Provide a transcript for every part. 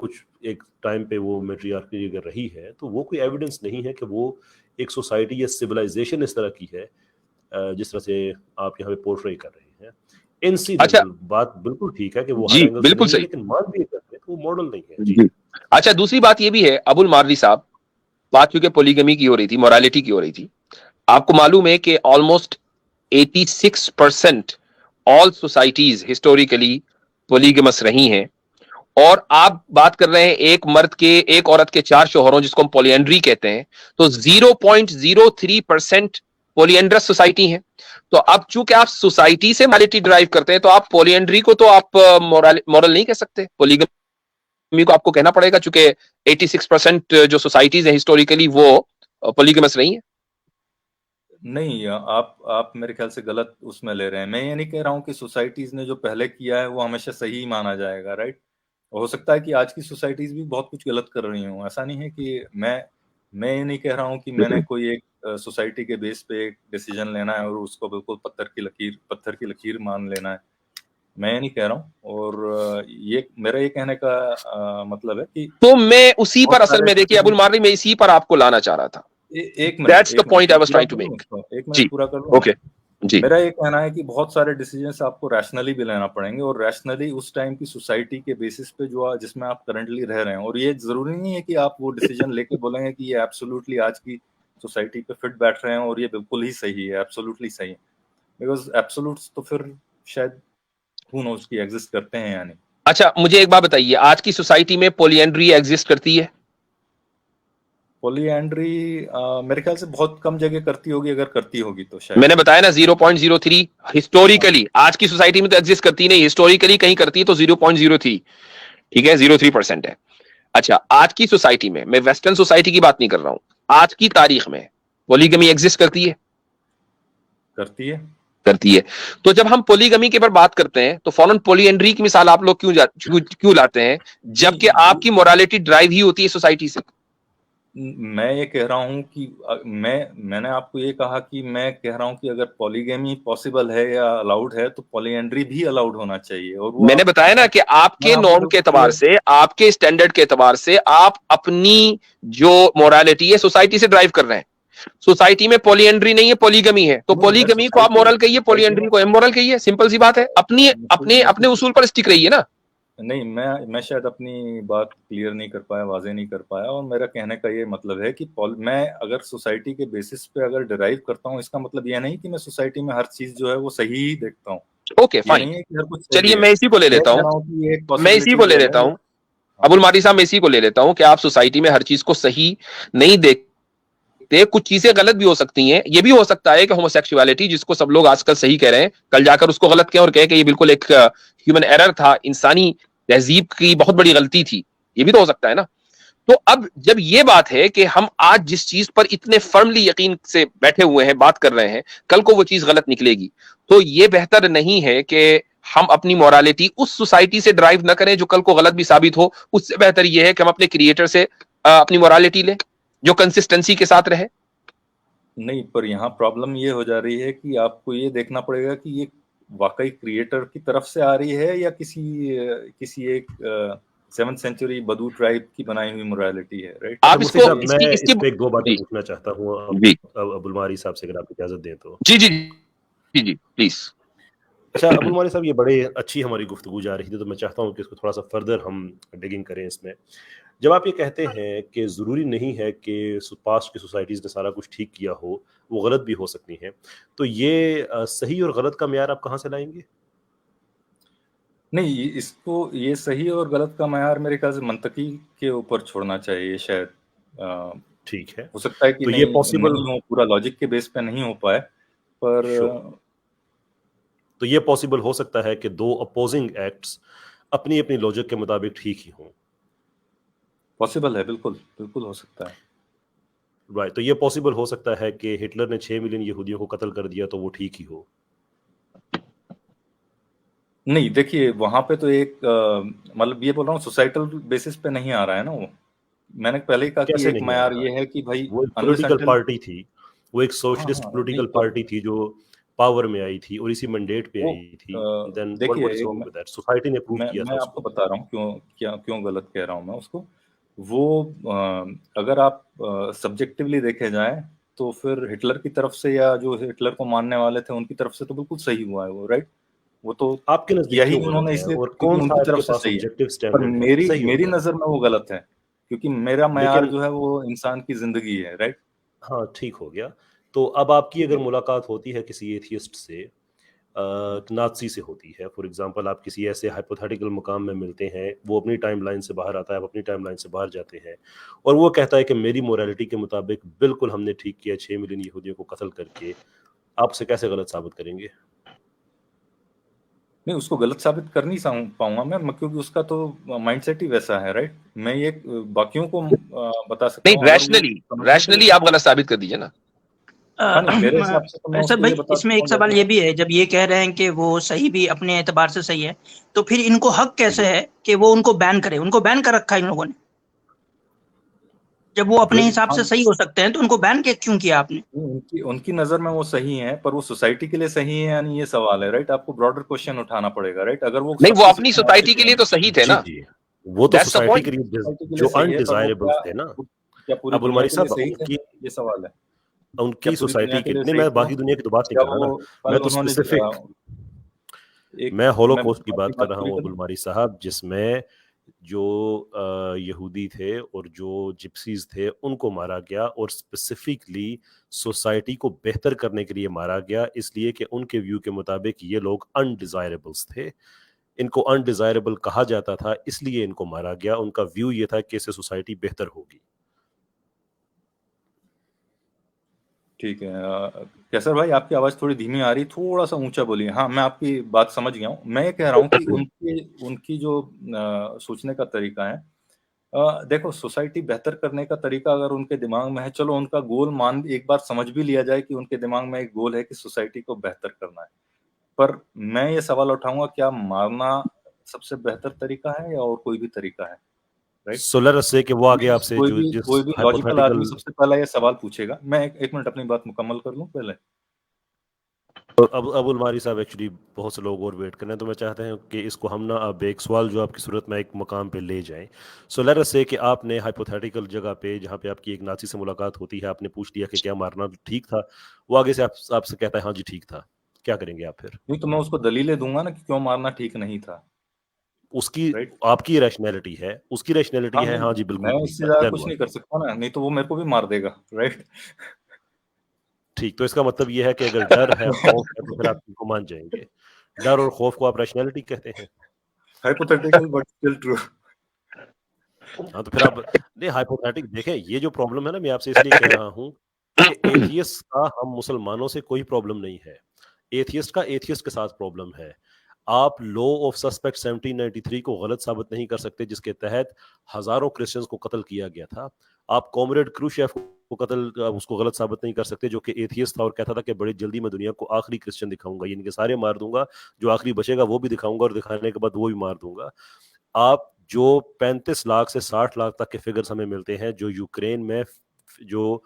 कुछ एक टाइम पे वो मैट्रियार्की अगर रही है, तो वो कोई एविडेंस नहीं है कि वो एक सोसाइटी या सिविलाइजेशन इस तरह की है जिस तरह से आप यहाँ पे पोर्ट्रे कर रहे हैं। अच्छा, बात बिल्कुल ठीक है कि वो जी, हर एंगल से बिल्कुल नहीं है, सही। लेकिन मान भी करते हैं तो वो मॉडल नहीं है। जी। अच्छा, दूसरी बात ये भी है अबुल मारवी साहब, बात चूंकि पॉलीगमी की हो रही थी, मोरालिटी की हो रही थी, आपको मालूम है कि almost 86% all societies historically polygamous रही हैं, और आप बात कर रहे हैं एक औरत के 4 शौहरों, जिसको हम पॉलीएंड्री कहते हैं, तो 0.03% पॉलीएंड्रस सोसाइटी है। तो अब चूंकि आप सोसाइटी से मोरालिटी ड्राइव करते हैं, तो आप पॉलीएंड्री को तो आप मॉरल नहीं कह सकते, पॉलीगमी को आपको कहना पड़ेगा, चूंकि 86% जो सोसाइटीज हैं हिस्टोरिकली वो पॉलीगमस रही हैं। नहीं, आप मेरे ख्याल से गलत उसमें ले रहे हैं। मैं ये नहीं कह रहा हूँ कि सोसाइटीज ने जो पहले किया है वो हमेशा सही माना जाएगा, राइट। हो सकता है कि आज की सोसाइटीज भी बहुत कुछ गलत कर रही हूँ, ऐसा नहीं है कि मैं ये नहीं कह रहा हूँ कि मैंने कोई एक सोसाइटी के बेस पे एक डिसीजन लेना है और उसको बिल्कुल पत्थर की लकीर मान लेना है, मैं ये नहीं कह रहा हूँ। और ये मेरा ये कहने का मतलब है कि तो मैं उसी पर असल में, देखिए अबुल मारवी, मैं इसी पर आपको लाना चाह रहा था। एक minute, That's the point I was trying to make. एक जी, मिनट पूरा कर लूं। ओके, जी। मेरा ये कहना है कि बहुत सारे डिसीजंस आपको रैशनली भी लेना पड़ेंगे, और रैशनली उस टाइम की सोसाइटी के बेसिस पे जिसमें आप करंटली रह रहे हैं। और ये जरूरी नहीं है कि आप वो डिसीजन लेके बोलेंगे कि ये एब्सोल्युटली आज की सोसाइटी पे फिट बैठ रहे हैं और ये बिल्कुल ही सही है, एब्सोल्युटली सही है, बिकॉज एब्सोल्यूट्स तो फिर शायद हु नोस की एग्जिस्ट करते हैं या नहीं। अच्छा, मुझे एक बात बताइए, आज की सोसाइटी में पॉलीएंड्री एग्जिस्ट करती है? पॉलीएंड्री मेरे ख्याल से बहुत कम जगह करती होगी, अगर करती होगी तो शायद। मैंने बताया ना 0.03 हिस्टोरिकली, आज की सोसाइटी में तो एग्जिस्ट करती नहीं, हिस्टोरिकली कहीं करती है तो 0.03, ठीक है, 0.3% है। अच्छा, आज की सोसाइटी में, मैं वेस्टर्न सोसाइटी की बात नहीं कर रहा हूं, आज की तारीख में पॉलीगमी एग्जिस्ट करती है? करती है। तो जब हम पॉलीगमी के पर बात करते हैं तो फौरन पॉलीएंड्री की मिसाल आप लोग क्यों लाते हैं, जबकि आपकी मोरालिटी ड्राइव ही होती है सोसाइटी से? मैं ये कह रहा हूं कि मैंने आपको ये कहा कि मैं कह रहा हूं कि अगर पॉलीगमी पॉसिबल है या अलाउड है तो पॉलीएंड्री भी अलाउड होना चाहिए। और वो मैंने बताया ना कि आपके नॉर्म के एतबार से, आपके स्टैंडर्ड के एतबार से, आप अपनी जो मोरालिटी है सोसाइटी से ड्राइव कर रहे हैं। सोसाइटी में पॉलीएंड्री नहीं है, पॉलीगमी है, तो पॉलीगमी को आप मोरल कहिए, पॉलीएंड्री को इमोरल कहिए, सिंपल सी बात है। अपने उसूल पर स्टिक रहिए ना। नहीं, मैं शायद अपनी बात क्लियर नहीं कर पाया, वाज़ेह नहीं कर पाया। और मेरा कहने का ये मतलब है कि मैं अगर सोसाइटी के बेसिस पे अगर डिराइव करता हूँ, इसका मतलब यह नहीं कि मैं सोसाइटी में हर चीज जो है वो सही ही देखता हूँ। ओके, फाइन, चलिए मैं इसी को ले लेता हूँ, अबुल मारी साहब, मैं इसी को ले लेता हूँ कि आप सोसाइटी में हर चीज को सही नहीं देखते, कुछ चीजें गलत भी हो सकती हैं। ये भी हो सकता है कि होमोसेक्सुअलिटी, जिसको सब लोग आजकल सही कह रहे हैं, कल जाकर उसको गलत कहें और कहें कि ये बिल्कुल एक ह्यूमन एरर था, इंसानी तहजीब की बहुत बड़ी गलती थी। ये भी तो हो सकता है ना। तो अब जब ये बात है कि हम आज जिस चीज पर इतने फर्मली यकीन से बैठे हुए हैं, बात कर रहे हैं, कल को वो चीज गलत निकलेगी, तो ये बेहतर नहीं है कि हम अपनी मोरालिटी उस सोसाइटी से ड्राइव ना करें जो कल को गलत भी साबित हो। उससे बेहतर यह है कि हम अपने क्रिएटर से अपनी मोरालिटी लें जो कंसिस्टेंसी के साथ रहे। नहीं, पर यहाँ प्रॉब्लम ये हो जा रही है कि आपको ये देखना पड़ेगा कि ये वाकई क्रिएटर की तरफ से आ रही है या किसी एक 7th सेंचुरी बदू ट्राइब की बनाई हुई मोरालिटी है, राइट। आप मैं इस पे एक दो बातें पूछना चाहता हूँ अबुल मारी साहब से, अगर आप इजाजत दें तो। जी जी जी जी प्लीज। अच्छा अबुल मारी साहब, ये बड़े अच्छी हमारी गुफ्तगू जा रही थी, तो मैं चाहता हूँ कि इसको थोड़ा सा फर्दर हम डिगिंग करें इसमें। जब आप ये कहते हैं कि ज़रूरी नहीं है कि पास्ट की सोसाइटीज़ ने सारा कुछ ठीक किया हो, वो गलत भी हो सकती हैं, तो ये सही और गलत का म्यार आप कहाँ से लाएंगे? नहीं, इसको ये सही और गलत का म्यार मेरे ख्याल से मंतकी के ऊपर छोड़ना चाहिए शायद। ठीक है, हो सकता है कि तो नहीं, ये पॉसिबल नहीं हो, पूरा लॉजिक के बेस पे नहीं हो पाए, पर तो ये पॉसिबल हो सकता है कि दो अपोजिंग एक्ट्स अपनी अपनी लॉजिक के मुताबिक ठीक ही हों। पॉसिबल है, बिल्कुल बिल्कुल हो सकता है। राइट, तो ये पॉसिबल हो सकता है कि हिटलर ने 6 मिलियन यहूदियों को कत्ल कर दिया तो वो ठीक ही हो। नहीं, देखिए वहां पे तो एक मतलब ये बोल रहा हूँ सोसाइटल बेसिस पे नहीं आ रहा है ना वो। मैंने पहले ही कहा कि एक म्यार ये है कि भाई वो एक पॉलिटिकल पार्टी थी, वो एक सोशलिस्ट पॉलिटिकल पार्टी थी जो पावर में आई थी और इसी मैंडेट पे आई थी, देन देखिए, what is wrong with that? Society ने अप्रूव किया था मैं आपको उसको। बता रहा हूँ क्यों गलत कह रहा हूँ मैं उसको। वो अगर आप सब्जेक्टिवली देखे जाए तो फिर हिटलर की तरफ से या जो हिटलर को मानने वाले थे उनकी तरफ से तो बिल्कुल सही हुआ है वो, राइट? वो तो आपके किया नजदीक ही क्यों गलत उन्होंने है इसलिए और क्योंकि कौन सा उनकी तरफ आपके से पास सही है। ऑब्जेक्टिव पर स्टैंडर्ड है? मेरी सही हो मेरी गया, नज़र में वो गलत है, क्योंकि मेरा मयार लेकिन जो है वो इंसान की ज़िंदगी है, राइट? हाँ, ठीक हो गया। तो अब आपकी अगर मुलाकात होती है किसी एथियस्ट से, नाज़ी से होती है, फॉर एग्ज़ाम्पल आप किसी ऐसे हाइपोथेटिकल मुकाम में मिलते हैं, वो अपनी टाइमलाइन से बाहर आता है, आप अपनी टाइमलाइन से बाहर जाते हैं और वो कहता है कि मेरी मोरालिटी के मुताबिक बिल्कुल हमने ठीक किया 6 मिलियन यहूदियों को कत्ल करके, आप उसे कैसे गलत साबित करेंगे? नहीं, उसको गलत साबित कर नहीं पाऊंगा मैं, क्योंकि उसका तो माइंडसेट ही वैसा है, राइट? मैं ये बाकियों को बता सकता नहीं, हूँ, अगर वो रैशनली समझने के रैशनली लिए। आप गलत साबित कर दीजिए ना। हाँ, नहीं, मेरे हिसाब से तो मैं ऐसा उसको भाई, ये बता इसमें सकता एक हूँ सवाल जैसे। ये भी है, जब ये कह रहे हैं कि वो सही भी अपने एतबार से सही है, तो फिर इनको हक कैसे है कि वो उनको बैन करे? उनको बैन कर रखा है इन लोगों ने। जब वो अपने हिसाब से सही हो सकते हैं तो उनको बैन क्यों किया आपने? उनकी उनकी नजर में वो सही है, पर वो सोसाइटी के लिए सही है या नहीं, ये सवाल है, राइट? आपको ब्रॉडर क्वेश्चन उठाना पड़ेगा, राइट? अगर वो नहीं, वो सब कुछ अपनी इतना अच्छे सोसाइटी के लिए से तो सही थे जी, ना। जी। वो तो दैट्स द सोसाइटी के पॉइंट। लिए सोसाइटी के लिए जो सही है, पर वो अनडिज़ायरेबल्स थे ना, क्या पूरी अबुल दुनिया मारी के लिए साहब सही थे? उनकी ये सवाल है। क्या उनकी पूरी दुनिया सोसाइटी के के लिए नहीं, सही मैं थे वो? बाकी दुनिया की तो बात नहीं क्या कर रहा वो ना, कल मैं तो उन्होंने स्पेसिफिक एक मैं मैं होलोकॉस्ट की अपनी बात कर बात रहा पूरी हूँ करूँ? अबुल मारी साहब, जिसमें जो यहूदी थे और जो जिप्सीज थे उनको मारा गया और स्पेसिफिकली सोसाइटी को बेहतर करने के लिए मारा गया, इसलिए कि उनके व्यू के मुताबिक ये लोग अनडिजायरेबल्स थे, इनको अनडिजायरेबल कहा जाता था, इसलिए इनको मारा गया। उनका व्यू ये था कि इससे सोसाइटी बेहतर होगी। ठीक है। कैसर भाई, आपकी आवाज़ थोड़ी धीमी आ रही, थोड़ा-सा ऊँचा बोलिए। हाँ, मैं आपकी बात समझ गया हूँ। मैं ये कह रहा हूँ कि उनकी जो सोचने का तरीका है, देखो, सोसाइटी बेहतर करने का तरीका अगर उनके दिमाग में है, चलो उनका गोल एक बार समझ भी लिया जाए कि उनके दिमाग में एक गोल है कि सोसाइटी को बेहतर करना है। पर मैं ये सवाल उठाऊँगा, क्या मारना सबसे बेहतर तरीका है या और कोई भी तरीका है? राइट? सो लेट अस से कि वो आगे आपसे जो कोई जिस भी लॉजिकल हाइपोथेटिकल, आदमी सबसे पहला ये सवाल पूछेगा। मैं एक मिनट अपनी बात मुकम्मल कर लूँ पहले? अब अबुल मारी साहब एक्चुअली बहुत से लोग और वेट कर रहे हैं, तो मैं चाहते हैं कि इसको हम ना अब एक सवाल जो आपकी सूरत में एक मुकाम पे ले जाएं। सो लेट अस से कि आपने हाइपोथेटिकल जगह पे जहाँ पे आपकी एक नाज़ी से मुलाकात होती है, आपने पूछ लिया कि क्या मारना ठीक था, वो आगे से आपसे कहता है हाँ जी ठीक था, क्या करेंगे आप फिर? नहीं, तो मैं उसको दलीलें दूँगा ना कि क्यों मारना ठीक नहीं था, उसकी राइट? आपकी रैशनैलिटी है, उसकी रैशनैलिटी हाँ, है हाँ जी बिल्कुल मैं ठीक इससे था, ज़्यादा देन कुछ नहीं व्हाट? कर सकता ना, नहीं तो वो मेरे को भी मार देगा, राइट? ठीक, तो इसका मतलब ये है कि अगर डर है, खौफ है, तो फिर आप इनको मान जाएंगे। डर और खौफ को आप रैशनैलिटी कहते हैं? Hypothetical but still true. हाँ, तो फिर आप नहीं, हाइपोथेटिक देखें, ये जो प्रॉब्लम है ना, मैं आपसे इसलिए कह रहा हूँ कि एथियस्ट का हम मुसलमानों से कोई प्रॉब्लम नहीं है। एथियस्ट का एथियस्ट के साथ प्रॉब्लम है। आप लॉ ऑफ सस्पेक्ट 1793 को गलत साबित नहीं कर सकते, जिसके तहत हजारों क्रिश्चियंस को कत्ल किया गया था। आप कॉमरेड क्रूशेव को उसको गलत साबित नहीं कर सकते, जो कि एथियस्ट था और कहता था कि बड़ी जल्दी मैं दुनिया को आखिरी क्रिश्चियन दिखाऊंगा, इनके सारे मार दूंगा, जो आखिरी बचेगा वो भी दिखाऊंगा और दिखाने के बाद वो भी मार दूंगा। आप जो 35 लाख से 60 लाख तक के फिगर्स हमें मिलते हैं, जो यूक्रेन में जो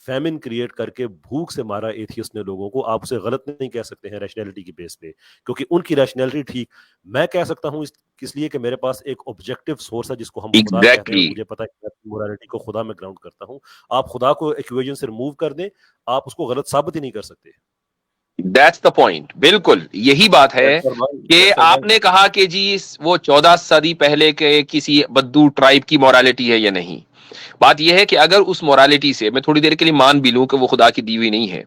फैमिन क्रिएट करके भूख से मारा एथियस्ट ने लोगों को, आप उसे गलत नहीं कह सकते हैं रैशनैलिटी की बेस पे, क्योंकि उनकी रैशनैलिटी ठीक। मैं कह सकता हूं इसलिए कि मेरे पास एक ऑब्जेक्टिव सोर्स है जिसको हम खुदा कहते हैं, और एग्जैक्टली। मुझे पता है कि मैं मोरालिटी को खुदा में ग्राउंड करता हूं। आप खुदा को इक्वेशन से रिमूव कर दें, आप उसको गलत साबित ही नहीं कर सकते। दैट्स द पॉइंट, बिल्कुल यही बात है कि कैसर भाई, आपने कहा कि जी वो 14 सदी पहले के किसी बद्दू ट्राइब की मोरालिटी है या नहीं। बात यह है कि अगर उस मोरालिटी से मैं थोड़ी देर के लिए मान भी लूं कि वो खुदा की दी हुई नहीं है,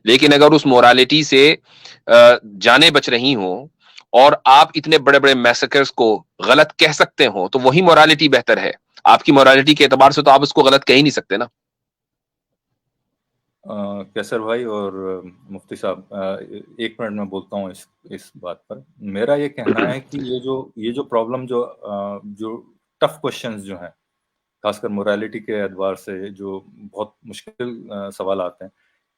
लेकिन अगर उस मोरालिटी से जाने बच रही हो और आप इतने बड़े बड़े मैसेकर्स को गलत कह सकते हो, तो वही मोरालिटी बेहतर है। आपकी मोरालिटी के एतबार से तो आप उसको गलत कह ही नहीं सकते ना। कैसर भाई और मुफ्ती साहब, एक मिनट में बोलता हूँ इस बात पर। मेरा ये कहना है कि ये जो प्रॉब्लम जो टफ क्वेश्चंस जो हैं, खासकर मोरालिटी के एतबार से जो बहुत मुश्किल सवाल आते हैं,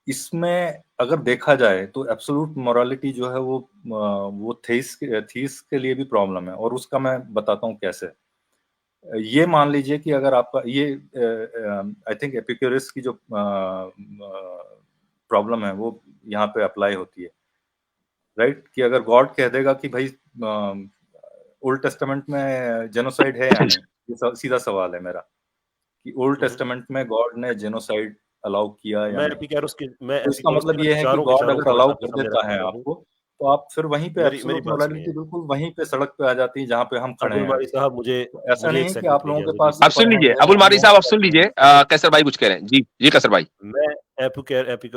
इसमें अगर देखा जाए तो एब्सोल्यूट मोरालिटी जो है वो थीस के लिए भी प्रॉब्लम है, और उसका मैं बताता हूँ कैसे। ये मान लीजिए कि अगर आपका ये आई थिंक एपिक्यूरस की जो प्रॉब्लम है वो यहाँ पे अप्लाई होती है। राइट, कि अगर गॉड कह देगा कि भाई ओल्ड टेस्टामेंट में जेनोसाइड है या नहीं, ये सीधा सवाल है मेरा, कि ओल्ड टेस्टामेंट में गॉड ने जेनोसाइड अलाउ किया या मैं नहीं। एपिकैरोस की मैं तो इसका एपिकैरोस मतलब के ये है कि विचारों के गॉड चारों अगर थोड़ा अलाउ सा आपके कर सामने देता रखना है चाहता हूँ। आपको, तो आप फिर वहीं पे मेरी एब्सोल्यूट बात मोरालिटी सुनिए। बिल्कुल वहीं पे सड़क पे आ जाती है जहाँ पे हम खड़े अबुल हैं। मारी साहब, मुझे तो ऐसा मुझे नहीं एक है कि सेकंड आप के लिए लोगों के इजाजत पास दीजिए। आप सुन सुपर लीजिए, माउंट है, अबुल हम मारी लोगों साहब के आप पास सुन नहीं लीजिए, है। कैसर भाई कुछ कह रहे हैं। जी जी कैसर भाई। मैं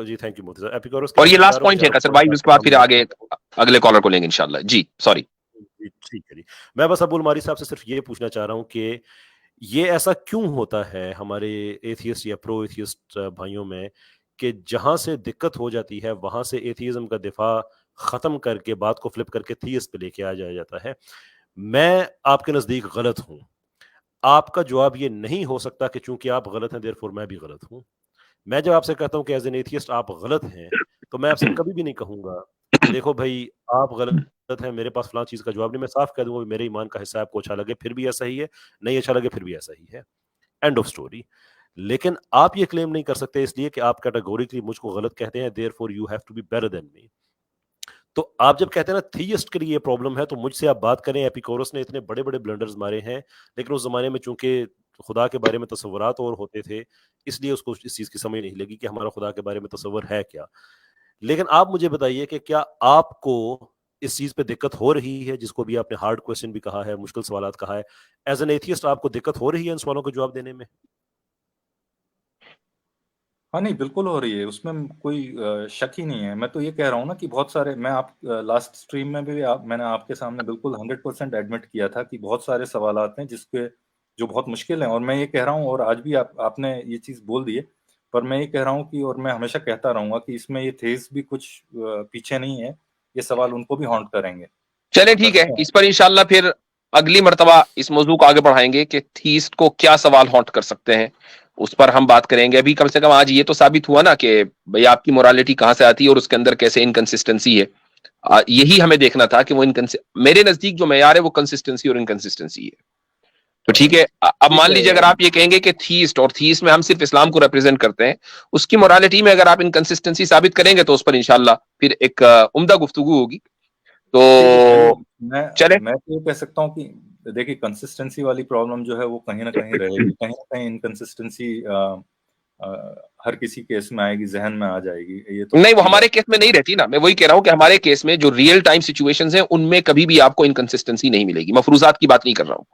जी थैंक यू मोती साहब। एपिकैरोस और के ये लास्ट विचारों के पॉइंट है चारों कैसर थोड़ा भाई, सा उसके आपके बाद फिर सामने आगे रखना चाहता हूँ। अगले कॉलर को लेंगे इंशाल्लाह। जी सॉरी। जी, ठीक है जी। मैं बस अबुल मारी साहब से सिर्फ ये पूछना चाह रहा हूँ कि ये ऐसा क्यों होता है हमारे एथियस्ट या प्रो एथियस्ट भाइयों में कि जहां से दिक्कत हो जाती है वहां से एथियज्म का दिफा खत्म करके बात को फ्लिप करके थीइस्ट पे लेके आ जाया जाता है। मैं आपके नजदीक गलत हूं। आपका जवाब ये नहीं हो सकता कि चूंकि आप गलत हैं देयरफॉर मैं भी गलत हूं। मैं जब आपसे कहता हूं कि एज एन एथियस्ट आप गलत हैं, तो मैं आपसे कभी भी नहीं कहूंगा कि देखो भाई आप गलत हैं, मेरे पास फलां चीज का जवाब नहीं। मैं साफ कह दूंगा मेरे ईमान का हिस्सा आपको अच्छा लगे फिर भी ऐसा ही है, नहीं अच्छा लगे फिर भी ऐसा ही है, एंड ऑफ स्टोरी। लेकिन आप ये क्लेम नहीं कर सकते इसलिए कि आप कैटेगोरिकली मुझको गलत कहते हैं, therefore you have to be better than me. तो आप जब कहते हैं ना थीइस्ट के लिए ये प्रॉब्लम है, तो मुझसे आप बात करें, एपिकोरस ने इतने बड़े बड़े ब्लंडर्स मारे हैं, लेकिन उस जमाने में चूंकि खुदा के बारे में तस्वुरात और होते थे, इसलिए उसको इस चीज की समझ नहीं लगी कि हमारा खुदा के बारे में तस्वर है क्या। लेकिन आप मुझे बताइए कि क्या आपको इस चीज पे दिक्कत हो रही है, जिसको भी आपने हार्ड क्वेश्चन भी कहा है, मुश्किल सवालात कहा है, एज एन एथियस्ट आपको दिक्कत हो रही है इन सवालों के जवाब देने में? हाँ नहीं, बिल्कुल हो रही है, उसमें कोई शक ही नहीं है। मैं तो ये कह रहा हूँ ना कि बहुत सारे, मैं आप लास्ट स्ट्रीम में भी मैंने आपके सामने बिल्कुल 100% एडमिट किया था कि बहुत सारे सवालात हैं जिसके जो बहुत मुश्किल हैं, और मैं ये कह रहा हूँ, और आज भी आपने ये चीज़ बोल दी है, पर मैं ये कह रहा हूँ कि, और मैं हमेशा कहता रहूंगा कि इसमें ये थेज भी कुछ पीछे नहीं है, ये सवाल उनको भी हॉन्ट करेंगे चले और ठीक है, करते हैं। इस पर इंशाल्लाह फिर अगली मर्तबा इस मौजू को आगे बढ़ाएंगे कि थीस्ट को क्या सवाल हॉन्ट कर सकते हैं, उस पर हम बात करेंगे। अभी कम से कम आज ये तो साबित हुआ ना कि भाई आपकी मोरालिटी कहां से आती है और उसके अंदर कैसे इनकंसिस्टेंसी है। यही हमें देखना था कि वो मेरे नजदीक जो मैयार है वो कंसिस्टेंसी और इनकंसिस्टेंसी है। तो ठीक है, अब मान लीजिए अगर आप ये कहेंगे कि थीस्ट और थीस्ट में हम सिर्फ इस्लाम को रिप्रेजेंट करते हैं, उसकी मोरालिटी में अगर आप इनकंसिस्टेंसी साबित करेंगे तो उस पर इंशाल्लाह फिर एक उम्दा गुफ्तगू होगी। तो चले, मैं तो ये कह सकता हूँ कि देखिए, कंसिस्टेंसी वाली प्रॉब्लम जो है वो कहीं ना कहीं रहेगी, कहीं ना कहीं इनकंसिस्टेंसी हर किसी केस में आएगी, जहन में आ जाएगी, ये तो नहीं वो पक्की हमारे बात। केस में नहीं रहती ना। मैं वही कह रहा हूं कि हमारे केस में जो रियल टाइम सिचुएशंस हैं उनमें कभी भी आपको इनकंसिस्टेंसी नहीं मिलेगी। मफरूजात की बात नहीं कर रहा हूं।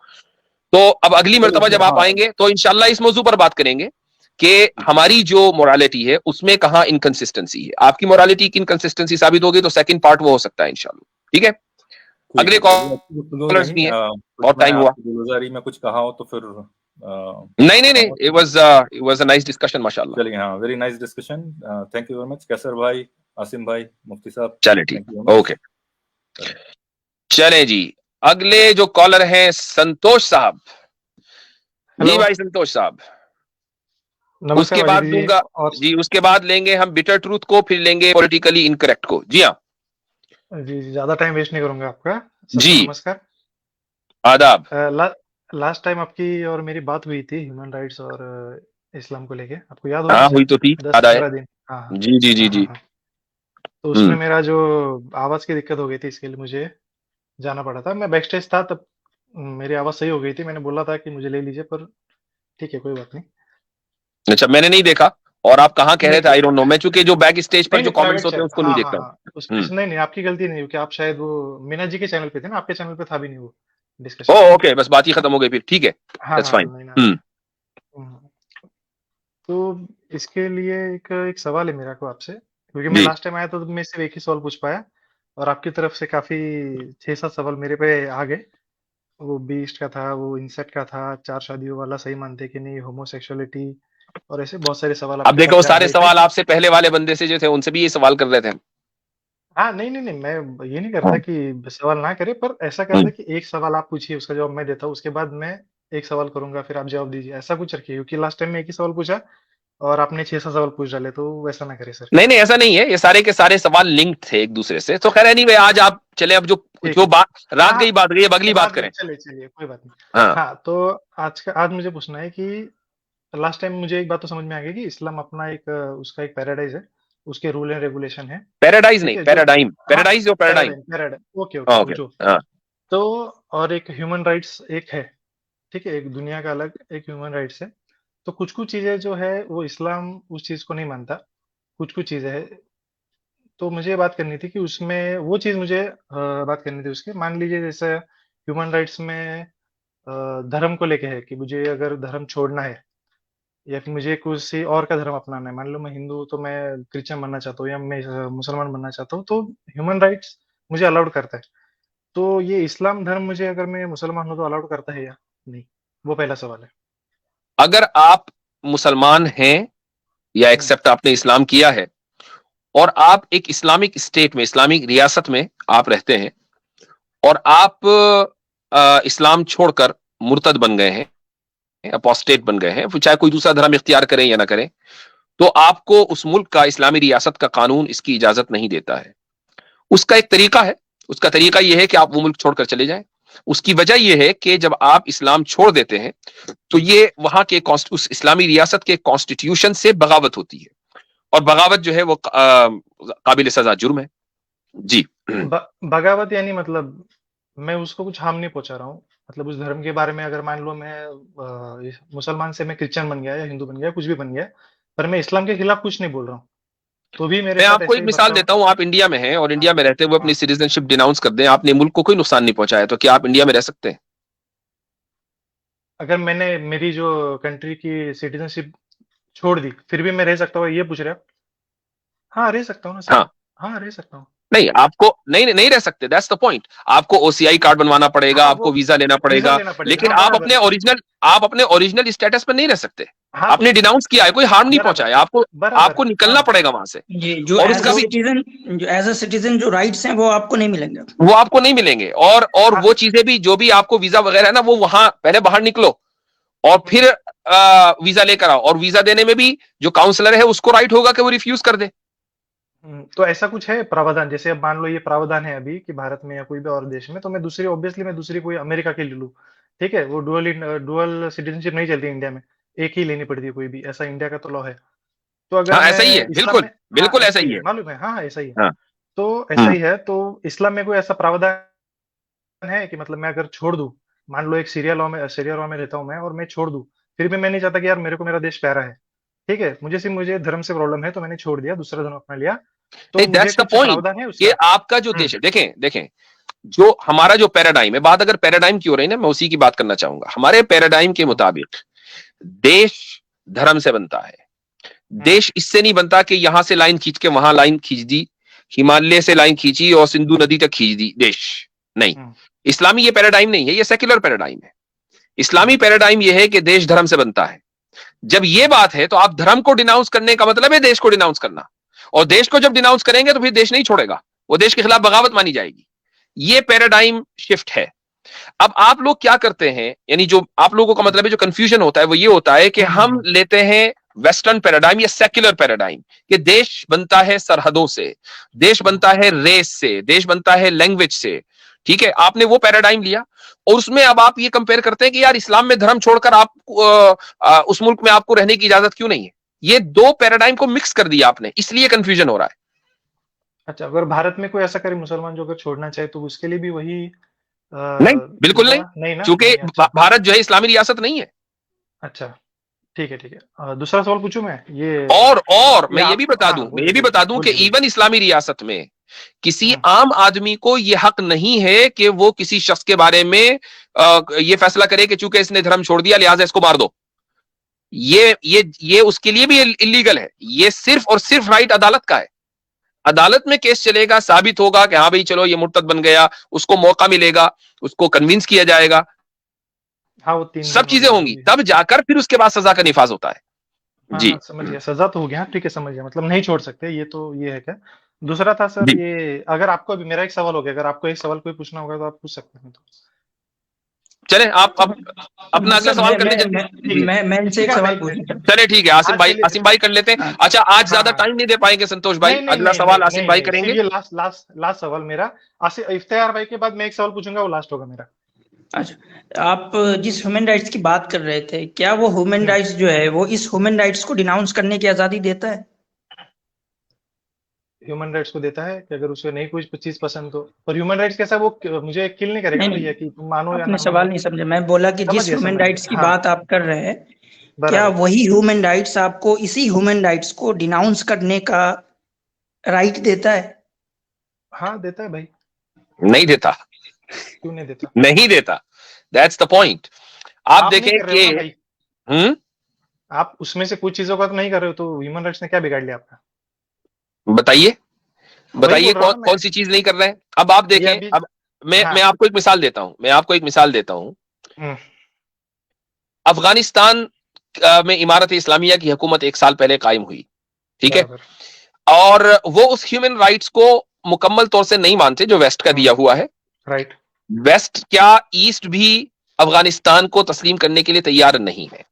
तो अब अगली मर्तबा जब आप हाँ, आएंगे तो इंशाल्लाह इस मौजू पर बात करेंगे कि हमारी जो मोरालिटी है उसमें कहां इनकंसिस्टेंसी है। आपकी मोरालिटी की इनकंसिस्टेंसी साबित होगी तो सेकंड पार्ट वो हो सकता है इंशाल्लाह। ठीक है, ठीक अगले है, चलिए, अच्छी गुफ्तगू कॉलर्स रही। भी हैं, कुछ बहुत मैं टाइम हुआ। आपकी गुलजारी में कुछ कहा हो तो फिर नहीं नहीं नहीं, कहूँगा। It was a nice discussion माशाल्लाह। चलिए, हाँ, very nice discussion. Thank you very much Qaiser भाई, आसिम भाई, मुफ्ती साहब, चले ठीक, thank you very okay. Much. चले जी, अगले जो कॉलर हैं संतोष साहब। जी हेलो, भाई संतोष साहब। नमस्कार उसके बाद वाजिद जी। दूंगा और जी, उसके बाद लेंगे हम बिटर ट्रूथ को, फिर लेंगे पॉलिटिकली इनकरेक्ट को। जी हाँ, जी जी, ज़्यादा टाइम वेस्ट नहीं करूंगा आपका। जी सबको नमस्कार। आदाब। लास्ट टाइम आपकी और मेरी बात हुई थी ह्यूमन राइट्स और इस्लाम को लेके, आपको याद होगा हाँ हुई शायद। तो थी, याद आया। 10-15 दिन। हाँ हाँ जी जी जी हाँ हाँ जी। हाँ। तो उसमें हम्म। मेरा जो आवाज़ की दिक्कत हो गई थी, इसके लिए मुझे जाना पड़ा था। मैं बैक स्टेज था तब। मेरी आवाज़ सही हो गई थी, मैंने बोला था कि मुझे ले लीजिए, पर ठीक है, कोई बात नहीं। अच्छा, मैंने नहीं देखा और आप कहाँ कह रहे थे, नहीं आई डोंट नो। मैं चूंकि जो बैक स्टेज पर नहीं जो नहीं, कमेंट्स प्राइवेट होते हैं चैट, उसको नहीं हाँ हाँ देखता हाँ। हूँ। नहीं नहीं, आपकी गलती नहीं, क्योंकि आप शायद वो मीना जी के चैनल पे थे ना, आपके चैनल पे था भी नहीं वो ओ डिस्कशन। ओके, बस बात ही खत्म हो गई फिर। ठीक है, हाँ दैट्स हाँ, फाइन। नहीं ना। हम्म। हम्म। तो इसके लिए एक एक सवाल है मेरा को आपसे, क्योंकि मैं जी, लास्ट टाइम आया तो मैं सिर्फ एक ही सवाल पूछ पाया, और आपकी तरफ से काफी 6-7 सवाल मेरे पे आ गए। वो बीस्ट का था, वो इंसेक्ट का था, 4 शादियों वाला सही मानते कि नहीं, होमोसेक्सुअलिटी, और ऐसे बहुत सारे सवाल अब आपकी देखो तरफ वो से आ सारे गए थे। सवाल आपसे पहले वाले बंदे से जो थे उनसे भी ये सवाल कर रहे थे। हाँ नहीं नहीं नहीं, मैं ये नहीं कर रहा था हाँ। कि सवाल ना करे, पर ऐसा कर रहा था हम्म। कि एक सवाल आप पूछिए, उसका जवाब मैं देता हूँ, उसके बाद मैं एक सवाल करूंगा, फिर आप जवाब दीजिए, ऐसा कुछ रखिए, क्योंकि लास्ट टाइम मैं एक ही सवाल पूछा और आपने 6-7 सवाल पूछ डाले, तो वैसा ना करे सर। नहीं नहीं, ऐसा नहीं है, ये सारे के सारे सवाल लिंक्ड थे एक दूसरे से। तो खैर एनीवे, आज आप चले, अब जो ठीक जो है। बात हाँ रात हाँ, गई बात गई, अब अगली बात रात गई, करें। चलिए चलिए, कोई बात नहीं। हाँ हाँ, तो आज मुझे पूछना है कि लास्ट टाइम मुझे एक बात तो समझ में आ गई कि इस्लाम अपना एक उसका एक पैराडाइज है, उसके रूल एंड रेगुलेशन है, पैराडाइज ठीक नहीं, है, पैराडाइम, हाँ, पैराडाइज और पैराडाइम। ओके हाँ, ओके, ओके, जो हाँ, तो और एक ह्यूमन राइट्स एक है, ठीक है, एक दुनिया का अलग एक ह्यूमन राइट्स है। तो कुछ कुछ चीजें जो है वो इस्लाम उस चीज को नहीं मानता, कुछ कुछ चीजें है। तो मुझे ये बात करनी थी कि उसमें वो चीज मुझे बात करनी थी उसके, मान लीजिए जैसे ह्यूमन राइट्स में धर्म को लेके है कि मुझे अगर धर्म छोड़ना है या फिर मुझे किसी और का धर्म अपनाना है, मान लो मैं हिंदू तो मैं क्रिश्चियन बनना चाहता हूँ या मैं मुसलमान बनना चाहता हूँ, तो ह्यूमन राइट्स मुझे अलाउड करता है। तो ये इस्लाम धर्म मुझे अगर मैं मुसलमान हूँ तो अलाउड करता है या नहीं? वो पहला सवाल है। अगर आप मुसलमान हैं या हम्म, एक्सेप्ट आपने इस्लाम किया है और आप एक इस्लामिक स्टेट में, इस्लामिक रियासत में आप रहते हैं और आप इस्लाम छोड़कर मुर्तद बन गए हैं, अपोस्टेट बन गए हैं, चाहे कोई दूसरा धर्म इख्तियार करें या ना करें, तो आपको उस मुल्क का, इस्लामी रियासत का कानून इसकी इजाजत नहीं देता है। उसका एक तरीका है, उसका तरीका यह है कि आप वो मुल्क छोड़कर चले जाएं। उसकी वजह यह है कि जब आप इस्लाम छोड़ देते हैं तो ये वहां के उस इस्लामी रियासत के कॉन्स्टिट्यूशन से बगावत होती है, और बगावत जो है वो काबिल सजा जुर्म है। जी। बगावत यानी मतलब मैं उसको कुछ हार्म नहीं पहुंचा रहा हूँ, मतलब उस धर्म के बारे में अगर मान लो मैं मुसलमान से मैं क्रिश्चियन बन गया या हिंदू बन गया कुछ भी बन गया, पर मैं इस्लाम के खिलाफ कुछ नहीं बोल रहा हूँ, तो भी मेरे मैं साथ आपको ऐसे एक ही मिसाल बर्ताव। देता हूं, आप इंडिया में हैं और हाँ इंडिया में रहते हुए अपनी हाँ, सिटीजनशिप डिनाउंस कर दें, आपने मुल्क को कोई नुकसान नहीं पहुंचाया, तो क्या आप इंडिया में रह सकते हैं? अगर मैंने मेरी जो कंट्री की सिटीजनशिप छोड़ दी फिर भी मैं रह सकता हूँ, ये पूछ रहे हो? हाँ रह सकता हूँ ना सर। हाँ। हाँ रह सकता हूँ। नहीं, आपको नहीं नहीं रह सकते, दैट्स द पॉइंट। आपको ओसीआई कार्ड बनवाना पड़ेगा, हाँ वो आपको वीजा लेना वीजा पड़ेगा, लेना पड़ेगा, लेकिन हाँ बराबर। आप अपने ओरिजिनल स्टेटस पर नहीं रह सकते। हाँ आपने डिनाउंस किया है, कोई हार्म नहीं बराबर पहुंचाया आपको, बराबर, आपको निकलना हाँ पड़ेगा वहां से। ये जो और एज उसका अ भी सिटीजन, जो एज अ सिटीजन जो राइट्स हैं वो आपको नहीं मिलेंगे। वो आपको नहीं मिलेंगे, और हाँ। वो चीजें भी, जो भी आपको वीजा वगैरह है ना, वो वहां पहले बाहर निकलो और हम्म, फिर वीजा लेकर आओ, और वीजा देने में भी जो काउंसलर है उसको राइट होगा कि वो रिफ्यूज कर दे। तो ऐसा कुछ है प्रावधान, जैसे अब मान लो ये प्रावधान है अभी कि भारत में या कोई भी और देश में, तो मैं दूसरी ऑब्वियसली मैं दूसरी कोई अमेरिका की ले लूं, ठीक है, वो डुअल सिटीजनशिप नहीं चलती इंडिया में, एक ही लेनी पड़ती है कोई भी, ऐसा इंडिया का तो लॉ है। तो अगर हाँ, ऐसा ही है, मैं इस्लाम बिल्कुल में, हाँ बिल्कुल ऐसा ऐसा ही ही है, है। मालूम है, हाँ हाँ ऐसा ही है। हाँ। तो ऐसा हम्म। ही है, तो इस्लाम में कोई ऐसा प्रावधान है कि मतलब मैं अगर छोड़ दूं, मान लो एक सीरिया लॉ में रहता हूँ मैं और मैं छोड़ दूं, फिर भी मैं नहीं चाहता कि यार मेरे को मेरा देश प्यारा है, ठीक है, मुझे धर्म से प्रॉब्लम है तो मैंने छोड़ दिया, दूसरा धर्म अपना लिया, तो नहीं, मुझे दैट्स द कुछ पॉइंट प्रावधान है कि उसका? आपका जो हम्म देश है, देखें देखें, जो हमारा जो पैराडाइम है, बात अगर पैराडाइम की हो रही है ना, मैं उसी की बात करना चाहूंगा। हमारे पैराडाइम के हाँ, मुताबिक देश धर्म से बनता है। हम्म देश इससे नहीं बनता कि यहां से लाइन खींच के वहां लाइन खींच दी, हिमालय से लाइन खींची और सिंधु नदी तक खींच दी देश। नहीं, हम्म इस्लामी ये पैराडाइम नहीं है, ये सेक्युलर पैराडाइम है। इस्लामी हम्म पैराडाइम ये है कि देश धर्म से बनता है। जब ये बात है तो आप धर्म को डिनाउंस करने का मतलब है देश को डिनाउंस करना, और देश को जब डिनाउंस करेंगे तो फिर देश नहीं छोड़ेगा, वो देश के खिलाफ बगावत मानी जाएगी। ये पैराडाइम शिफ्ट है। अब आप लोग क्या करते हैं, यानी जो आप लोगों का मतलब है, जो कंफ्यूजन होता है वो ये होता है कि हम हम्म लेते हैं वेस्टर्न पैराडाइम या सेक्युलर पैराडाइम, कि देश बनता है सरहदों से, देश हम्म बनता है रेस से, देश बनता है लैंग्वेज से। ठीक है, आपने वो पैराडाइम लिया और उसमें अब आप ये कंपेयर करते हैं कि यार इस्लाम में धर्म छोड़कर आप उस मुल्क में आपको रहने की इजाजत क्यों नहीं है। ये दो पैराडाइम को मिक्स कर दिया आपने, इसलिए कंफ्यूजन हो रहा है। अच्छा, अगर भारत में कोई ऐसा करे मुसलमान जो अगर छोड़ना चाहे तो उसके लिए भी वही नहीं, बिल्कुल चीज नहीं, होगा? नहीं ना, क्योंकि नहीं, अच्छा भारत जो है इस्लामी रियासत नहीं है। अच्छा, ठीक है ठीक है। दूसरा सवाल पूछूं मैं, और ये मैं ये आप, भी बता हाँ दूं, हाँ, बोलिए कि बोलिए बोलिए। इवन इस्लामी रियासत में किसी हम्म आम आदमी को यह हक नहीं है कि वो किसी शख्स के बारे में ये फैसला करे कि चूंकि इसने धर्म छोड़ दिया लिहाजा इसको मार दो। ये उसके लिए भी इलीगल है। ये सिर्फ और सिर्फ राइट अदालत का है। अदालत में केस चलेगा, साबित होगा कि हाँ भाई चलो ये मुर्तद बन गया, उसको मौका मिलेगा, उसको कन्विंस किया जाएगा, हाँ वो 3 दिन सब चीजें वगैरह जो होंगी, भी है। तब जाकर फिर उसके बाद सजा का निफाज होता है। हाँ जी। हाँ समझ गया, सजा तो हो गया, हाँ, ठीक है समझ गया, मतलब नहीं छोड़ सकते, ये तो ये है क्या? दूसरा था सर जी, ये, अगर आपको अभी मेरा एक सवाल हो गया, अगर आपको एक सवाल कोई पूछना होगा तो आप पूछ सकते हैं तो। चले आप अब अपना अगला सर सवाल मैं कर मैं लीजिए। ठीक है मैं इनसे ठीक एक है, सवाल पूछना चाहता चले ठीक है, हाँ चलिए, आसिम भाई कर लेते हैं। हूँ। अच्छा, आज हाँ ज्यादा हाँ, टाइम नहीं दे पाएंगे संतोष भाई, नहीं नहीं अगला नहीं सवाल नहीं आसिम नहीं भाई नहीं, सिर्फ करेंगे। ये लास्ट लास्ट लास्ट सवाल मेरा, इफ्तियार भाई के बाद मैं एक सवाल पूछूंगा, वो लास्ट होगा मेरा। अच्छा, आप जिस ह्यूमन राइट्स की बात कर रहे थे, क्या वो ह्यूमन हम्म राइट्स जो है वो इस ह्यूमन राइट्स को डिनाउंस करने की आजादी देता है? ह्यूमन राइट्स को देता है कि अगर उसे नहीं कुछ चीज पसंद हो, पर ह्यूमन राइट्स कैसा, वो मुझे किल नहीं करेगा नहीं भैया कि तुम मानो या आपने ना सवाल मानो। नहीं समझे, मैं बोला कि जिस ह्यूमन राइट्स की हाँ बात आप कर रहे हैं, क्या बराबर। वही ह्यूमन राइट्स आपको इसी ह्यूमन राइट्स को डिनाउंस करने का राइट देता है? हाँ देता है भाई, नहीं देता, क्यों नहीं देता? नहीं देता, दैट्स द पॉइंट। आप नहीं देखें कर रहे हो ना कि भाई, आप उसमें से कुछ चीजों का तो नहीं कर रहे हो, तो ह्यूमन राइट्स ने क्या बिगाड़ लिया आपका? बताइए वही बताइए बोल रहा हूँ कौन ना कौन सी चीज नहीं कर रहे हैं। अब आप मैं, ये देखें, अभी। अब मैं हाँ। मैं आपको एक मिसाल देता हूं, मैं आपको एक मिसाल देता हूं। हम्म, अफगानिस्तान में इमारत इस्लामिया की हुकूमत 1 साल पहले कायम हुई, ठीक है, बराबर। और वो उस ह्यूमन राइट्स को मुकम्मल तौर से नहीं मानते जो वेस्ट का दिया हुआ है। राइट। वेस्ट क्या, ईस्ट भी अफगानिस्तान को तस्लीम करने के लिए तैयार नहीं है।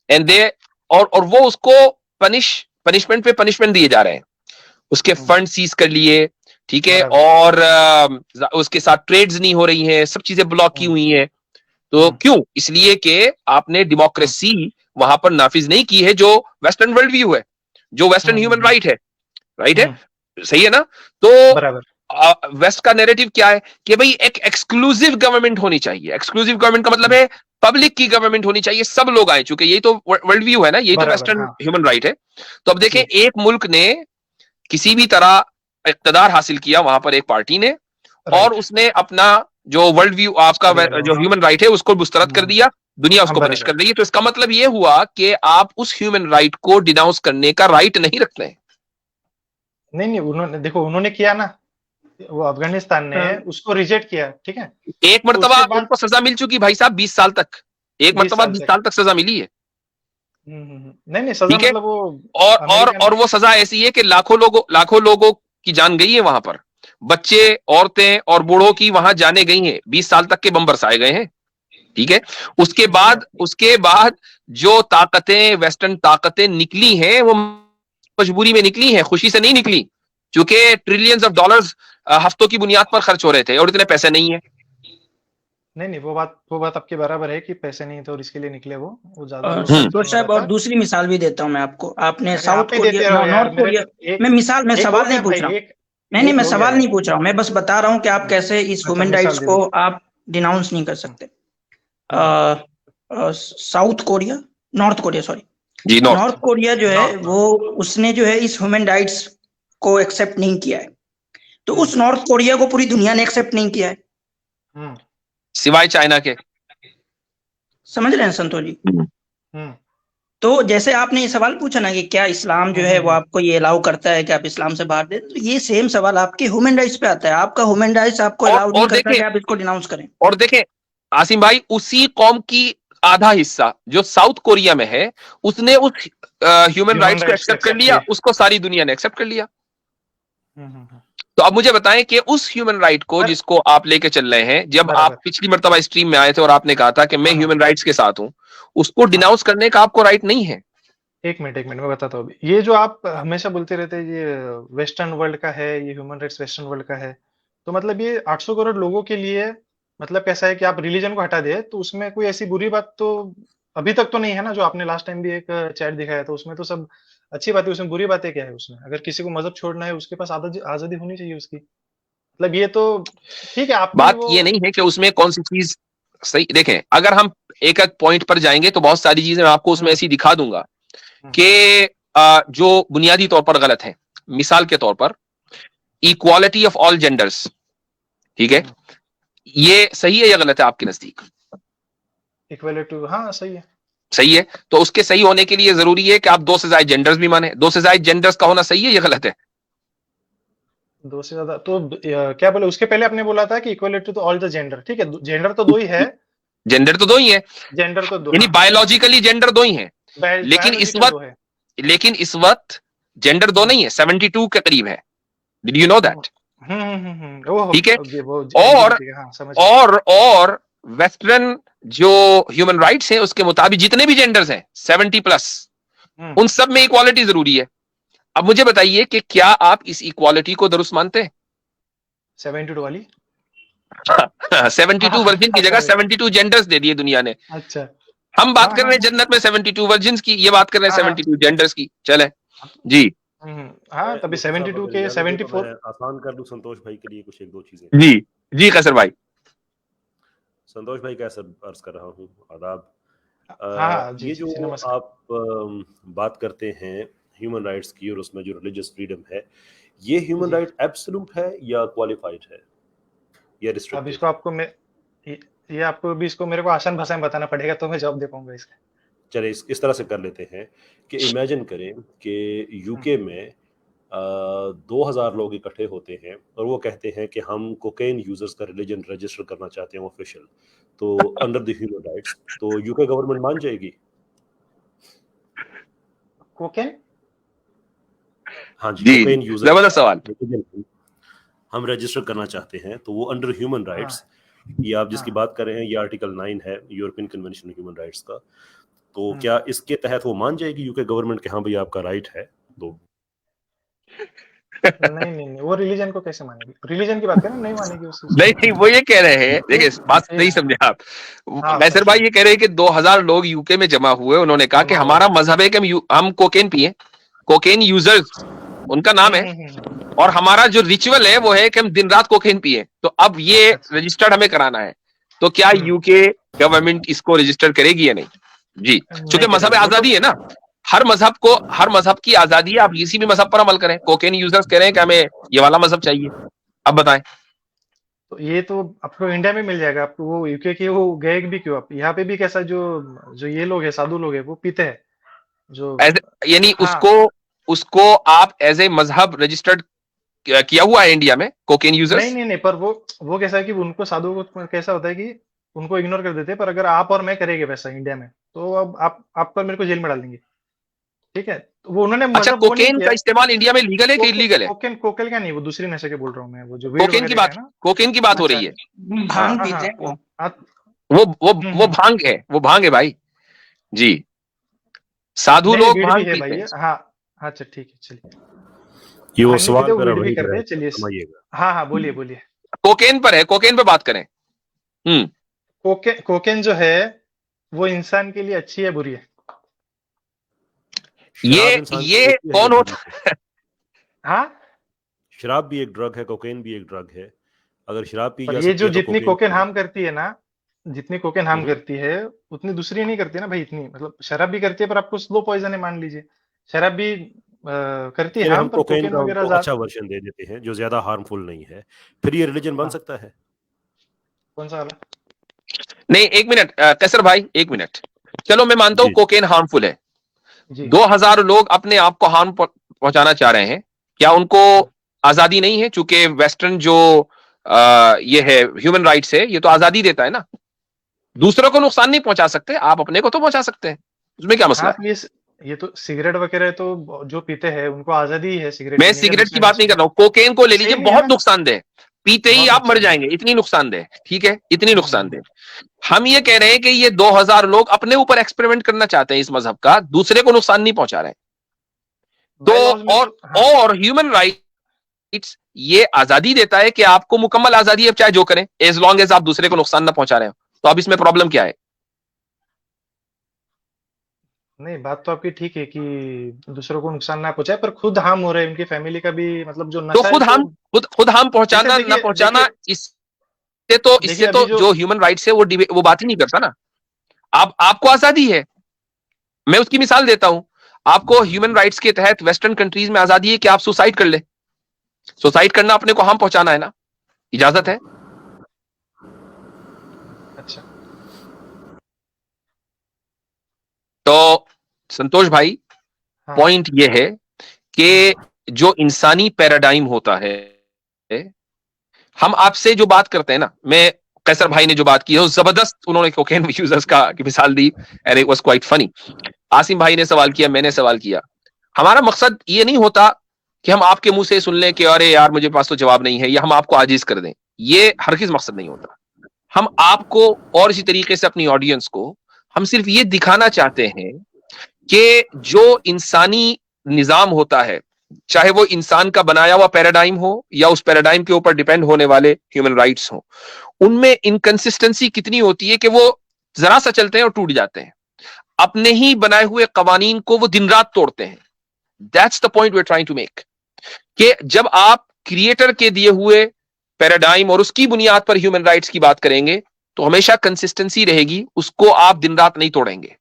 एंड दे और वो उसको पनिशमेंट पे पनिशमेंट दिए जा रहे हैं, उसके फंड सीज कर लिए, ठीक है, और उसके साथ ट्रेड्स नहीं हो रही हैं, सब चीजें ब्लॉक की हुई हैं। तो क्यों? इसलिए कि आपने डेमोक्रेसी वहां पर नाफिज नहीं की है, जो वेस्टर्न वर्ल्ड व्यू है, जो वेस्टर्न ह्यूमन राइट है, राइट है, सही है ना? तो बराबर। वेस्ट का नैरेटिव क्या है कि भाई एक एक्सक्लूसिव गवर्नमेंट होनी चाहिए। एक्सक्लूसिव गवर्नमेंट का मतलब है पब्लिक की गवर्नमेंट होनी चाहिए, सब लोग आए, चूंकि यही तो वर्ल्ड व्यू है ना, यही तो वेस्टर्न ह्यूमन राइट है। तो अब देखें, एक मुल्क ने किसी भी तरह इक्तदार हासिल किया वहां पर एक पार्टी ने, और उसने अपना जो वर्ल्ड व्यू, आपका जो ह्यूमन राइट है, उसको मुस्तरद कर दिया, दुनिया उसको पनिश कर रही है। तो इसका मतलब ये हुआ कि आप उस ह्यूमन राइट को डिनाउंस करने का राइट नहीं रखते हैं। नहीं, उन्होंने देखो, उन्होंने किया ना, वो अफगानिस्तान ने उसको रिजेक्ट किया, ठीक है। एक मर्तबा उनको सजा मिल चुकी भाई साहब, 20 साल तक, एक मर्तबा 20 साल तक सजा मिली है। नहीं सजा मतलब वो और वो सजा ऐसी है कि लाखों लोगों की जान गई है वहां पर, बच्चे, औरतें और बूढ़ों की वहां जाने गई हैं, 20 साल तक के बम बरसाए गए हैं, ठीक है। उसके बाद जो ताकतें, वेस्टर्न ताकतें निकली हैं, वो मजबूरी में निकली हैं, खुशी से नहीं निकली, क्योंकि ट्रिलियंस ऑफ डॉलर्स हफ्तों की बुनियाद पर खर्च हो रहे थे और इतने पैसे नहीं है। नहीं, वो बात आपकी बराबर है कि पैसे नहीं थे और इसके लिए निकले वो ज्यादा। संतोष साहब, और दूसरी मिसाल भी देता हूँ मैं आपको। आपने साउथ कोरिया, नॉर्थ कोरिया, मैं सवाल नहीं पूछ रहा हूँ, नहीं, मैं सवाल नहीं पूछ रहा हूँ, मैं बस बता रहा हूँ कि आप कैसे इस ह्यूमन राइट्स को आप डिनाउंस नहीं कर सकते। South Korea, North Korea, sorry जी, नॉर्थ कोरिया जो है वो, उसने जो है इस ह्यूमन राइट्स को एक्सेप्ट नहीं किया है। तो उस नॉर्थ कोरिया को पूरी दुनिया ने एक्सेप्ट नहीं किया है, सिवाय चाइना के। समझ रहे हैं संतोष जी? तो जैसे आपने ये सवाल पूछा ना कि क्या इस्लाम जो है वो आपको ये अलाउ करता है कि आप इस्लाम से बाहर दे, तो ये सेम सवाल आपके ह्यूमन राइट्स पे आता है। आपका ह्यूमन राइट्स आपको अलाउ नहीं करता कि आप इसको डिनाउंस करें। और देखें आसिम भाई, उसी कौम की आधा हिस्सा जो साउथ कोरिया में है, उसने उस ह्यूमन राइट्स को एक्सेप्ट कर लिया, उसको सारी दुनिया ने एक्सेप्ट कर लिया। तो अब मुझे बताएं कि उस ह्यूमन राइट को जिसको आप लेके चल रहे हैं, जब आप पिछली मर्तबा स्ट्रीम में आए थे और आपने कहा था कि मैं ह्यूमन राइट्स के साथ हूं, उसको डिनाउंस करने का आपको राइट नहीं है। एक मिनट मैं बताता हूँ। ये जो आप हमेशा बोलते रहते हैं ये वेस्टर्न वर्ल्ड का है, ये ह्यूमन राइट्स वेस्टर्न वर्ल्ड का है, तो मतलब ये 800 करोड़ लोगों के लिए मतलब कैसा है कि आप रिलीजन को हटा दे तो उसमें कोई ऐसी बुरी बात तो अभी तक तो नहीं है ना। जो आपने लास्ट टाइम भी एक चैट दिखाया था उसमें तो सब अच्छी बात है, उसमें बुरी बातें क्या है? उसमें अगर किसी को मजहब छोड़ना है उसके पास आजादी होनी चाहिए उसकी, मतलब ये तो ठीक है। आप बात ये नहीं है कि उसमें कौन सी चीज सही, देखें अगर हम एक एक पॉइंट पर जाएंगे तो बहुत सारी चीजें मैं आपको उसमें ऐसी दिखा दूंगा कि जो बुनियादी तौर पर गलत है। मिसाल के तौर पर इक्वालिटी ऑफ ऑल जेंडर्स, ठीक है, ये सही है या गलत है आपके नजदीक? इक्वालिटी, हाँ सही है। सही है। तो उसके सही होने के लिए जरूरी है कि आप 2 से ज्यादा जेंडर्स भी माने। 2 से ज्यादा जेंडर्स का होना सही है या गलत है? 2 से ज्यादा तो क्या बोले? उसके पहले आपने बोला था कि इक्वालिटी तो ऑल द जेंडर, ठीक है, जेंडर तो 2 ही है। जेंडर तो 2 ही है, जेंडर तो 2, यानी बायोलॉजिकली जेंडर 2 ही है, लेकिन इस वक्त जेंडर 2 नहीं है, 72 के करीब है। Did you know that? ठीक है। और वेस्टर्न जो ह्यूमन राइट्स हैं उसके मुताबिक जितने भी जेंडर्स हैं 70+, उन सब में इक्वालिटी जरूरी है। अब मुझे बताइए कि क्या आप इस इक्वालिटी को दुरुस्त मानते हैं? 72 वाली 72 वर्जिन की जगह 72 जेंडर्स दे दिए दुनिया ने। अच्छा, हम बात कर रहे हैं जन्नत में 72 वर्जिन्स की, ये बात कर रहे हैं 72 जेंडर्स की। चले जी, हाँ तभी 72 के 74 आसान कर दूं संतोष भाई के लिए कुछ एक दो चीजें। जी जी कैसर भाई। संतोष भाई कैसे अर्ज कर रहा हूँ, आदाब। हाँ जी, ये जो नमस्कार। आप बात करते हैं ह्यूमन राइट्स की और उसमें जो रिलीजियस फ्रीडम है, ये ह्यूमन राइट एब्सोल्यूट है या क्वालिफाइड है या रिस्ट्रिक्टेड? अब इसको आपको मैं ये आपको भी इसको मेरे को आसान भाषा में बताना पड़ेगा तो मैं जवाब दे पाऊंगा इसका। चले इस तरह से कर लेते हैं कि इमेजिन करें कि यूके में 2000 लोग इकट्ठे होते हैं और वो कहते हैं कि हम कोकेन यूजर्स का रिलीजन रजिस्टर करना चाहते हैं ऑफिशियल, तो अंडर द ह्यूमन राइट्स, तो यूके गवर्नमेंट मान जाएगी? कोकेन? हाँ जी, जी कोकेन यूजर जबरदस्त सवाल। हम रजिस्टर करना चाहते हैं, तो वो अंडर ह्यूमन राइट्स, ये आप जिसकी बात कर रहे हैं ये आर्टिकल 9 है European convention on human rights का, तो क्या इसके तहत वो मान जाएगी यूके गवर्नमेंट के हाँ भाई आपका राइट है? तो नहीं वो रिलीजन को कैसे मानेगी? रिलीजन की बात करें, नहीं मानेगी उस चीज। नहीं वो ये कह रहे हैं, देखिए बात नहीं समझे आप। कैसर भाई ये कह रहे हैं कि 2000 लोग यूके में जमा हुए, उन्होंने कहा कि हमारा मजहब है कि हम कोकेन पिए, कोकेन यूजर्स उनका नाम है, और हमारा जो रिचुअल है वो है कि हम दिन रात कोकेन पिए, तो अब ये रजिस्टर्ड हमें कराना है, तो क्या यूके गवर्नमेंट इसको रजिस्टर करेगी या नहीं? जी, चूंकि मजहब आजादी है ना, हर मजहब की आजादी है, आप किसी भी मजहब पर अमल करें। कोकेन यूजर्स कह रहे हैं कि हमें ये वाला मजहब चाहिए, अब बताएं। तो ये तो आपको इंडिया में मिल जाएगा, आपको वो यूके के वो गए भी क्यों? आप यहाँ पे भी कैसा जो ये लोग है, साधु लोग है, वो पीते हैं जो, यानी उसको आप एज ए मजहब रजिस्टर्ड किया हुआ है इंडिया में कोकेन यूजर्स? नहीं पर वो कैसा है कि उनको साधु को कैसा होता है कि उनको इग्नोर कर देते हैं, पर अगर आप और मैं करेंगे वैसा इंडिया में, तो अब आप पर मेरे को जेल में डाल देंगे, ठीक है? तो वो उन्होंने अच्छा, कोकेन का इस्तेमाल इंडिया में लीगल है कि इलीगल है? कोकेन का नहीं, वो दूसरी नशे के बोल रहा हूँ मैं, वो जो कोकेन की बात हो रही है। भांग पीते हैं वो भांग है भाई जी, साधु लोग भांग पीते हैं। हाँ अच्छा ठीक है, चलिए ये वो सवाल भी कर रहे हैं, चलिए हाँ बोलिए। कोकेन पर है, कोकेन पे बात करें। कोकेन जो है वो इंसान के लिए अच्छी है बुरी है? ये कौन होता है? हाँ, शराब भी एक ड्रग है, कोकेन भी एक ड्रग है। अगर शराब पी ये जो जितनी कोकेन हार्म करती है ना, जितनी कोकेन हार्म करती है उतनी दूसरी नहीं करती ना भाई, इतनी मतलब शराब भी करती है पर आपको स्लो पॉइजन है, मान लीजिए शराब भी करती है हार्म, पर कोकेन वगैरह अच्छा वर्जन दे देते हैं जो ज्यादा हार्मफुल नहीं है, फिर ये रिलीजन बन सकता है? कौन सा वाला? नहीं एक मिनट कैसर भाई, एक मिनट, चलो मैं मानता हूं कोकेन हार्मफुल है, 2000 लोग अपने आप को हार्म पहुंचाना चाह रहे हैं, क्या उनको आजादी नहीं है? चूंकि वेस्टर्न जो ये है ह्यूमन राइट्स है, ये तो आजादी देता है ना, दूसरों को नुकसान नहीं पहुंचा सकते, आप अपने को तो पहुंचा सकते हैं, उसमें क्या मसला है? ये तो सिगरेट वगैरह तो जो पीते हैं उनको आजादी है सिगरेट। मैं सिगरेट की बात नहीं कर रहा हूं, कोकेन को ले लीजिए, बहुत नुकसानदेह, पीते ही आप मर जाएंगे, इतनी नुकसानदेह, ठीक है, इतनी नुकसानदेह। हम ये कह रहे हैं कि ये 2000 लोग अपने ऊपर एक्सपेरिमेंट करना चाहते हैं इस मजहब का, दूसरे को नुकसान नहीं पहुंचा रहे। तो और ह्यूमन राइट्स ये आजादी देता है कि आपको मुकम्मल आजादी है, चाहे जो करें, एज लॉन्ग एज आप दूसरे को नुकसान ना पहुंचा रहे हो। तो अब इसमें प्रॉब्लम क्या है? नहीं, बात तो आपकी ठीक है कि दूसरों को नुकसान ना पहुंचाए, पर खुद हार्म हो रहे हैं, उनकी फैमिली का भी, मतलब जो नशा तो खुद हार्म पहुंचाना ना पहुंचाना, इससे तो जो ह्यूमन राइट्स है वो बात ही नहीं करता ना। आपको आजादी है, मैं उसकी मिसाल देता हूं, आपको ह्यूमन राइट्स के तहत वेस्टर्न कंट्रीज में आजादी है कि आप सुसाइड कर ले, सुसाइड करना अपने को हार्म पहुंचाना है ना, इजाजत है। अच्छा, तो संतोष भाई पॉइंट ये है कि जो इंसानी पैराडाइम होता है, हम आपसे जो बात करते हैं ना, मैं कैसर भाई ने जो बात की है जबरदस्त, उन्होंने कोकेन यूजर्स की मिसाल दी and it was quite funny. Asim भाई ने सवाल किया, मैंने सवाल किया, हमारा मकसद ये नहीं होता कि हम आपके मुंह से सुन लें कि अरे यार मुझे पास तो जवाब नहीं है, या हम आपको आजिज कर दें, ये हरगिज मकसद नहीं होता। हम आपको और इसी तरीके से अपनी ऑडियंस को हम सिर्फ ये दिखाना चाहते हैं कि जो इंसानी निजाम होता है, चाहे वो इंसान का बनाया हुआ पैराडाइम हो या उस पैराडाइम के ऊपर डिपेंड होने वाले ह्यूमन राइट्स हो, उनमें इनकंसिस्टेंसी कितनी होती है कि वो जरा सा चलते हैं और टूट जाते हैं। अपने ही बनाए हुए कवानीन को वो दिन रात तोड़ते हैं, that's the point we are trying to make, कि जब आप क्रिएटर के दिए हुए पैराडाइम और उसकी बुनियाद पर ह्यूमन राइट्स की बात करेंगे तो हमेशा कंसिस्टेंसी रहेगी, उसको आप दिन रात नहीं तोड़ेंगे।